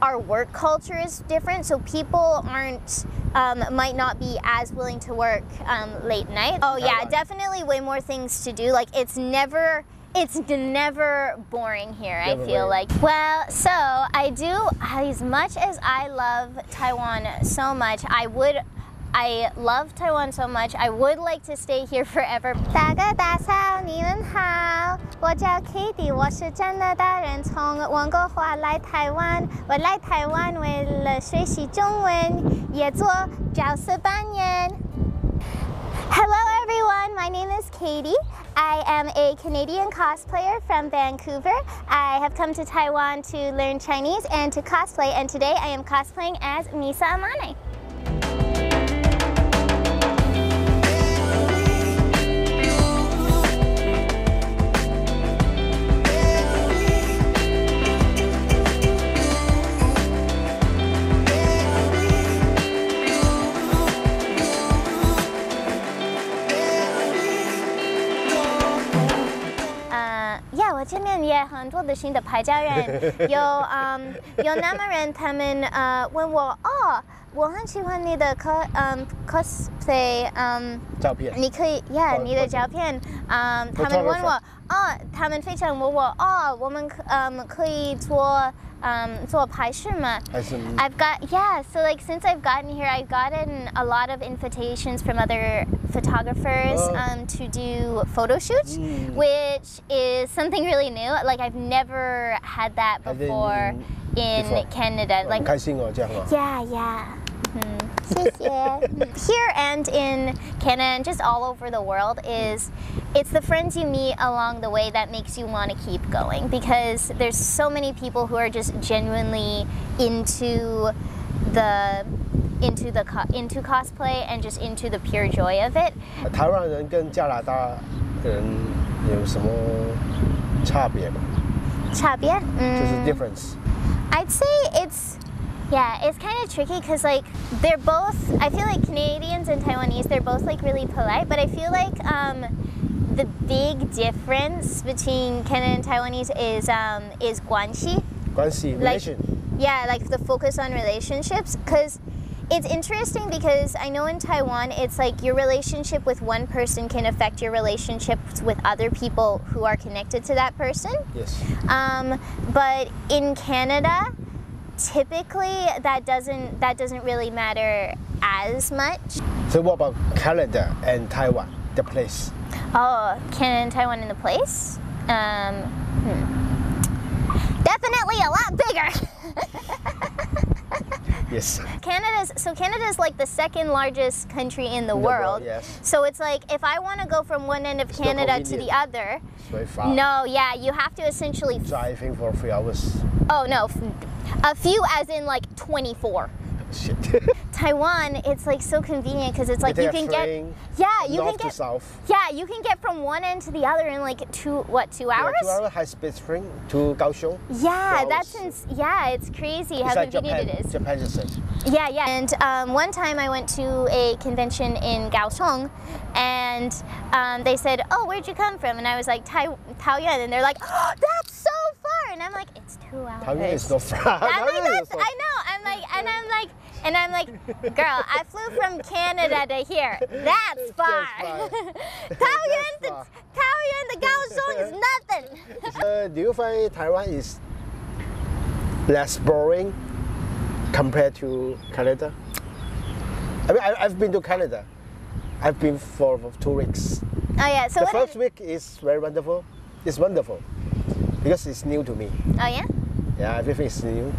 our work culture is different, so people might not be as willing to work late night. Oh yeah, definitely way more things to do. Like it's never boring here, I feel like. Well, so I do, as much as I love Taiwan so much, I love Taiwan so much, I would like to stay here forever. 大家好，你们好，我叫 Caity， 我是加拿大人，从温哥华来台湾。我来台湾为了学习中文，也做角色扮演。Hello everyone, my name is Caity. I am a Canadian cosplayer from Vancouver. I have come to Taiwan to learn Chinese and to cosplay, and today I am cosplaying as Misa Amane. Yeah, 我这边也很多的新的拍照人，有那么人他们问我哦，我很喜欢你的cosplay 照片，你可以 yeah 你的照片他们问我哦，他们非常问我哦，我们可以做拍摄吗？I've got so like since I've gotten here, I've gotten a lot of invitations from other photographers to do photo shoots, which is something really new. Like I've never had that before in Canada. Like 很开心哦，这样哦。Yeah. 谢谢。Here and in Canada and just all over the world it's the friends you meet along the way that makes you want to keep going, because there's so many people who are just genuinely into cosplay and just into the pure joy of it. 台湾人跟加拿大人有什么差别吗？差别？就是 difference. I'd say it's kind of tricky because like they're both, I feel like Canadians and Taiwanese, they're both like really polite, but I feel like the big difference between Canada and Taiwanese is 关系. 关系 relation. Like the focus on relationships, because it's interesting because I know in Taiwan it's like your relationship with one person can affect your relationships with other people who are connected to that person. Yes. But in Canada, typically that doesn't really matter as much. So what about Canada and Taiwan, the place? Oh, Canada and Taiwan in the place? Definitely a lot bigger. Yes. Canada's like the second largest country in the world. Yes. So it's like if I want to go from one end of Canada to the other, it's very far. No, yeah, you have to essentially driving for 3 hours. Oh no, a few as in like 24. Shit. Taiwan, it's like so convenient because it's like you can get north to south. Yeah, you can get from one end to the other in like 2 hours? 2 hours high-speed train to Kaohsiung. Yeah, it's crazy how convenient it is. Japan is it. Yeah. And one time I went to a convention in Kaohsiung, and they said, "Oh, where'd you come from?" And I was like, Taoyuan, and they're like, "Oh, that's so far!" And I'm like, "It's 2 hours." Taoyuan is not far. I know. I'm like, girl, I flew from Canada to here. That's far. Taoyuan to Kaohsiung is nothing. Do you find Taiwan is less boring compared to Canada? I mean, I've been to Canada. I've been for 2 weeks. Oh yeah. So the first week is very wonderful. It's wonderful because it's new to me. Oh yeah. Yeah, everything is new.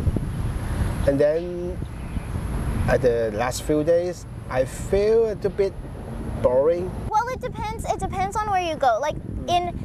And then at the last few days, I feel a little bit boring. Well, it depends. It depends on where you go. Like in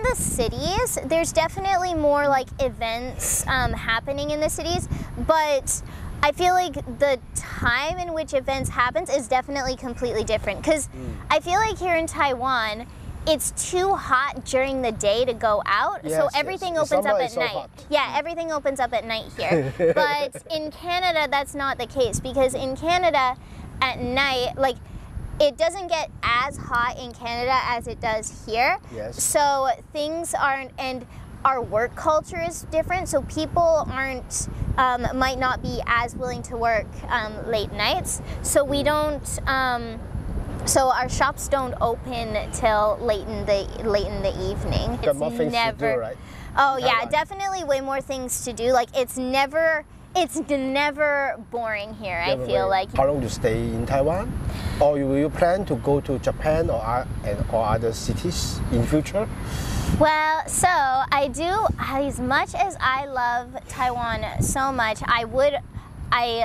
the cities, there's definitely more like events happening in the cities, but I feel like the time in which events happens is definitely completely different. Because I feel like here in Taiwan, it's too hot during the day to go out, so everything opens up at night. Yeah, everything opens up at night here. But in Canada, that's not the case, because in Canada, at night, like, it doesn't get as hot in Canada as it does here. Yes. So things aren't, and our work culture is different, so people aren't might not be as willing to work late nights. So we don't. So our shops don't open till late in the evening. Got more things to do, right? Oh yeah, definitely way more things to do. Like it's never boring here. I feel like. How long do you stay in Taiwan? Or will you plan to go to Japan or other cities in future? Well, so I do, as much as I love Taiwan so much, I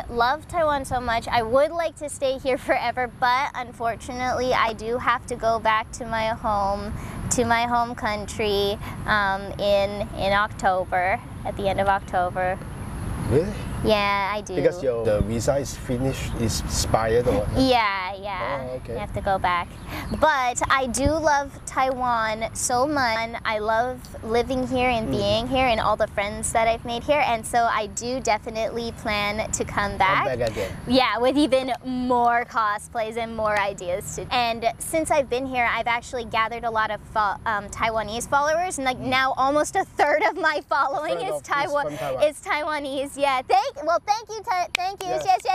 love Taiwan so much, I would like to stay here forever, but unfortunately I do have to go back to my home country in October, at the end of October. Really? Yeah, I do. Because the visa is expired or? Yeah. Oh, okay. I have to go back. But I do love Taiwan so much. I love living here and being here and all the friends that I've made here. And so I do definitely plan to come back. Come back again. Yeah, with even more cosplays and more ideas. And since I've been here, I've actually gathered a lot of Taiwanese followers. And like now almost a third of my following is Taiwanese. Yeah, thank you. Thank you. 谢谢。